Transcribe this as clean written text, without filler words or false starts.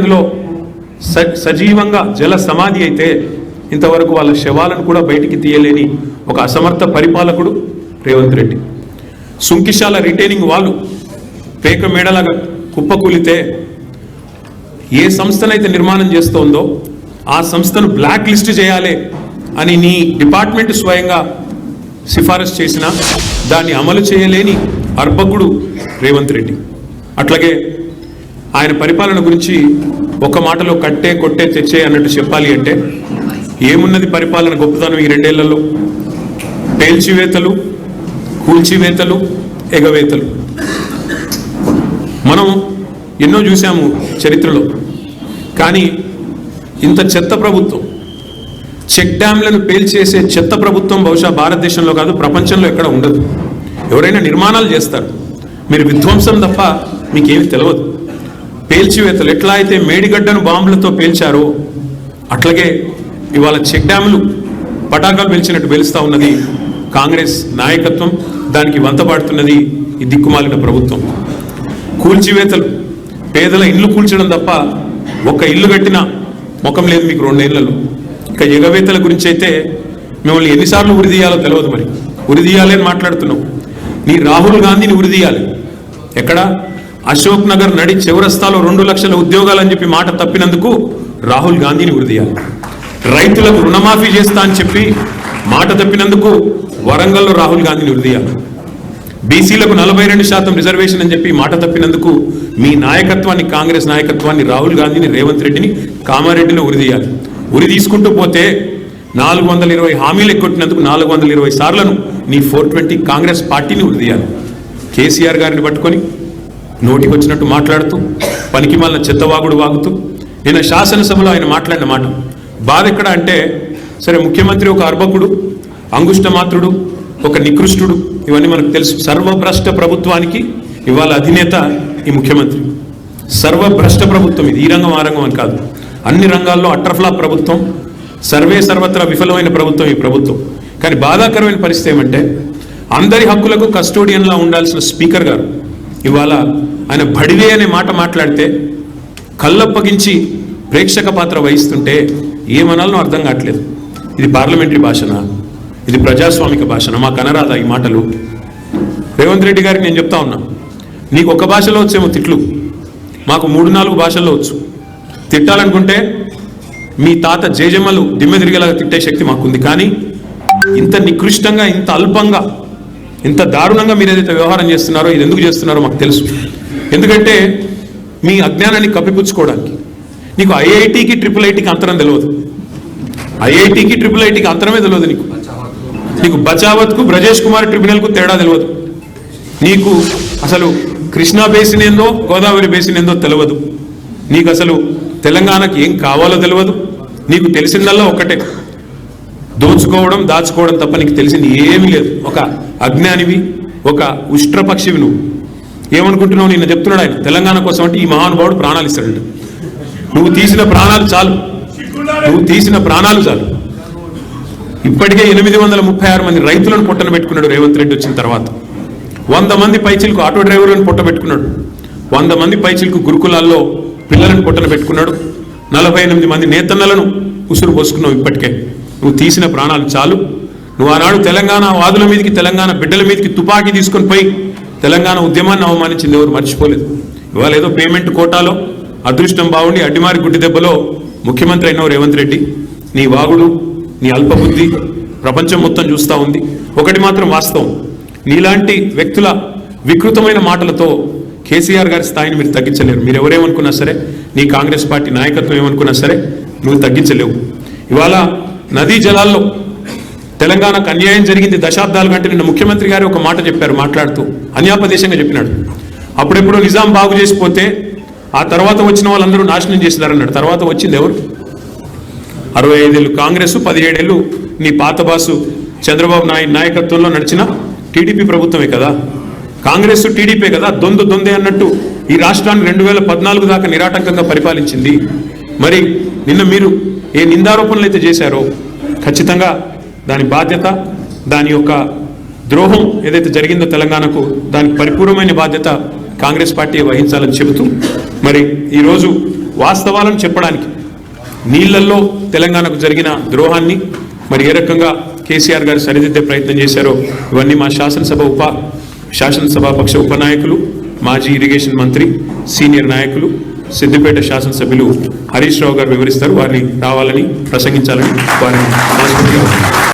అందులో సజీవంగా జల సమాధి అయితే ఇంతవరకు వాళ్ళ శవాలను కూడా బయటికి తీయలేని ఒక అసమర్థ పరిపాలకుడు రేవంత్ రెడ్డి. సుంకిశాల రిటైనింగ్ వాళ్ళు పేక మేడలాగా కుప్పకూలితే ఏ సంస్థనైతే నిర్మాణం చేస్తోందో ఆ సంస్థను బ్లాక్ లిస్ట్ చేయాలి అని నీ డిపార్ట్మెంట్ స్వయంగా సిఫారసు చేసినా దాన్ని అమలు చేయలేని అర్భకుడు రేవంత్ రెడ్డి. అట్లాగే ఆయన పరిపాలన గురించి ఒక మాటలో కట్టే కొట్టే తెచ్చే అన్నట్టు చెప్పాలి అంటే ఏమున్నది పరిపాలన గొప్పతనం ఈ 2 ఏళ్లలో? పేల్చివేతలు, కూల్చివేతలు, ఎగవేతలు. మనం ఎన్నో చూసాము చరిత్రలో, కానీ ఇంత చెత్త ప్రభుత్వం, చెక్ డ్యాంలను పేల్చేసే చెత్త ప్రభుత్వం బహుశా భారతదేశంలో కాదు ప్రపంచంలో ఎక్కడ ఉండదు. ఎవరైనా నిర్మాణాలు చేస్తారు, మీరు విధ్వంసం తప్ప మీకేమి తెలియదు. పేల్చివేతలు ఎట్లా అయితే మేడిగడ్డను బాంబులతో పేల్చారో అట్లాగే ఇవాళ చెక్ డ్యాములు పటాకాలు పేల్చినట్టు పేలుస్తూ ఉన్నది కాంగ్రెస్ నాయకత్వం, దానికి వంతపాడుతున్నది ఈ దిక్కుమాలిన ప్రభుత్వం. కూల్చివేతలు, పేదల ఇల్లు కూల్చడం తప్ప ఒక్క ఇల్లు కట్టిన ముఖం లేదు మీకు 2 ఏళ్లలో. ఇక ఎగవేతల గురించి అయితే మిమ్మల్ని ఎన్నిసార్లు ఉరిదీయాలో తెలియదు. మరి ఉరిదీయాలి అని మాట్లాడుతున్నావు. నీ రాహుల్ గాంధీని ఉరిదీయాలి. ఎక్కడ? అశోక్ నగర్ నడి చివరస్తాలో 2 లక్షల ఉద్యోగాలని చెప్పి మాట తప్పినందుకు రాహుల్ గాంధీని ఉరిదీయాలి. రైతులకు రుణమాఫీ చేస్తా అని చెప్పి మాట తప్పినందుకు వరంగల్లో రాహుల్ గాంధీని ఉరిదీయాలి. బీసీలకు 42% రిజర్వేషన్ అని చెప్పి మాట తప్పినందుకు మీ నాయకత్వాన్ని, కాంగ్రెస్ నాయకత్వాన్ని, రాహుల్ గాంధీని, రేవంత్ రెడ్డిని, కామారెడ్డిని ఉరిదీయాలి. ఉరి తీసుకుంటూ పోతే 420 హామీలు ఎక్కొట్టినందుకు 420 సార్లను నీ 420 కాంగ్రెస్ పార్టీని ఉరిదీయాలి. కేసీఆర్ గారిని పట్టుకొని నోటికి వచ్చినట్టు మాట్లాడుతూ పనికి మాలిన చెత్తవాగుడు వాగుతూ నిన్న శాసనసభలో ఆయన మాట్లాడిన మాట బాధ ఎక్కడ అంటే, సరే ముఖ్యమంత్రి ఒక అర్భకుడు, అంగుష్టమాత్రుడు, ఒక నికృష్టుడు, ఇవన్నీ మనకు తెలుసు. సర్వభ్రష్ట ప్రభుత్వానికి ఇవాళ అధినేత ఈ ముఖ్యమంత్రి. సర్వభ్రష్ట ప్రభుత్వం ఇది, ఈ రంగం ఆ రంగం అని కాదు, అన్ని రంగాల్లో అట్రఫ్లాప్ ప్రభుత్వం, సర్వత్రా విఫలమైన ప్రభుత్వం ఈ ప్రభుత్వం. కానీ బాధాకరమైన పరిస్థితి ఏమంటే, అందరి హక్కులకు కస్టోడియన్లా ఉండాల్సిన స్పీకర్ గారు ఇవాళ ఆయన బడివే అనే మాట మాట్లాడితే కళ్ళప్పగించి ప్రేక్షక పాత్ర వహిస్తుంటే ఏమనాలనో అర్థం కావట్లేదు. ఇది పార్లమెంటరీ భాషనా? ఇది ప్రజాస్వామిక భాషనా? మాకు అనరాదా ఈ మాటలు? రేవంత్ రెడ్డి గారికి నేను చెప్తా ఉన్నా, నీకు ఒక భాషలో వచ్చేమో తిట్లు, మాకు 3-4 భాషల్లో వచ్చు. తిట్టాలనుకుంటే మీ తాత జేజమ్మలు దిమ్మె తిరిగేలాగా తిట్టే శక్తి మాకుంది. కానీ ఇంత నికృష్టంగా, ఇంత అల్పంగా, ఇంత దారుణంగా మీరు ఏదైతే వ్యవహారం చేస్తున్నారో ఇది ఎందుకు చేస్తున్నారో మాకు తెలుసు. ఎందుకంటే మీ అజ్ఞానాన్ని కప్పిపుచ్చుకోవడానికి. నీకు ఐఐటికి IIITకి అంతరం తెలియదు. ఐఐటికి IIITకి అంతరమే తెలియదు నీకు. నీకు బచావత్కు, బ్రజేష్ కుమార్ ట్రిబ్యునల్కు తేడా తెలియదు. నీకు అసలు కృష్ణా బేసిన్ ఏందో, గోదావరి బేసిన్ ఏందో తెలియదు. నీకు అసలు తెలంగాణకి ఏం కావాలో తెలియదు. నీకు తెలిసిందల్లా ఒకటే, దోచుకోవడం, దాచుకోవడం తప్ప నీకు తెలిసింది ఏమీ లేదు. ఒక అజ్ఞానివి, ఒక ఉష్ట్రపక్షివి నువ్వు. ఏమనుకుంటున్నావు? నిన్న చెప్తున్నాడు ఆయన, తెలంగాణ కోసం అంటే ఈ మహానుభావుడు ప్రాణాలు ఇస్తాడంట. నువ్వు తీసిన ప్రాణాలు చాలు, నువ్వు తీసిన ప్రాణాలు చాలు. ఇప్పటికే 836 మంది రైతులను పొట్టన పెట్టుకున్నాడు రేవంత్ రెడ్డి వచ్చిన తర్వాత. 100 మంది పైచిలకు ఆటో డ్రైవర్లను పొట్ట పెట్టుకున్నాడు. 100 మంది పైచిలకు గురుకులాల్లో పిల్లలను పొట్టన పెట్టుకున్నాడు. 48 మంది నేతన్నలను ఉసురు పోసుకున్నావు. ఇప్పటికే నువ్వు తీసిన ప్రాణాలు చాలు. నువ్వు ఆనాడు తెలంగాణ వాదుల మీదకి, తెలంగాణ బిడ్డల మీదకి తుపాకీ తీసుకొని పోయి తెలంగాణ ఉద్యమాన్ని అవమానించింది ఎవరు మర్చిపోలేదు. ఇవాళ ఏదో పేమెంట్ కోటాలో అదృష్టం బాగుండి అడ్డిమారి గుడ్డి దెబ్బలో ముఖ్యమంత్రి అయినావు రేవంత్ రెడ్డి. నీ వాగుడు, నీ అల్పబుద్ధి ప్రపంచం మొత్తం చూస్తూ ఉంది. ఒకటి మాత్రం వాస్తవం, నీలాంటి వ్యక్తుల వికృతమైన మాటలతో కేసీఆర్ గారి స్థాయిని మీరు తగ్గించలేరు. మీరు ఎవరేమనుకున్నా సరే, నీ కాంగ్రెస్ పార్టీ నాయకత్వం ఏమనుకున్నా సరే నువ్వు తగ్గించలేవు. ఇవాళ నదీ జలాల్లో తెలంగాణకు అన్యాయం జరిగింది దశాబ్దాల కంటే. నిన్న ముఖ్యమంత్రి గారు ఒక మాట చెప్పారు, మాట్లాడుతూ అన్యాపదేశంగా చెప్పినాడు. అప్పుడెప్పుడో నిజాం బాగు చేసిపోతే ఆ తర్వాత వచ్చిన వాళ్ళందరూ నాశనం చేసినారన్నాడు. తర్వాత వచ్చింది ఎవరు? 65 ఏళ్ళు కాంగ్రెస్, 17 ఏళ్ళు నీ పాత బాసు చంద్రబాబు నాయుడు నాయకత్వంలో నడిచిన టీడీపీ ప్రభుత్వమే కదా. కాంగ్రెస్ టీడీపీ కదా, దొందే అన్నట్టు ఈ రాష్ట్రాన్ని 2014 దాకా నిరాటంకంగా పరిపాలించింది. మరి నిన్న మీరు ఏ నిందారోపణలు అయితే చేశారో ఖచ్చితంగా దాని బాధ్యత, దాని యొక్క ద్రోహం ఏదైతే జరిగిందో తెలంగాణకు, దానికి పరిపూర్ణమైన బాధ్యత కాంగ్రెస్ పార్టీ వహించాలని చెబుతూ, మరి ఈరోజు వాస్తవాలను చెప్పడానికి. నీళ్లలో తెలంగాణకు జరిగిన ద్రోహాన్ని మరి ఏ రకంగా కేసీఆర్ గారు సరిదిద్దే ప్రయత్నం చేశారో ఇవన్నీ మా శాసనసభాపక్ష ఉపనాయకులు, మాజీ ఇరిగేషన్ మంత్రి, సీనియర్ నాయకులు, సిద్దిపేట శాసనసభ్యులు హరీష్ రావు గారు వివరిస్తారు. వారిని రావాలని, ప్రసంగించాలని వారిని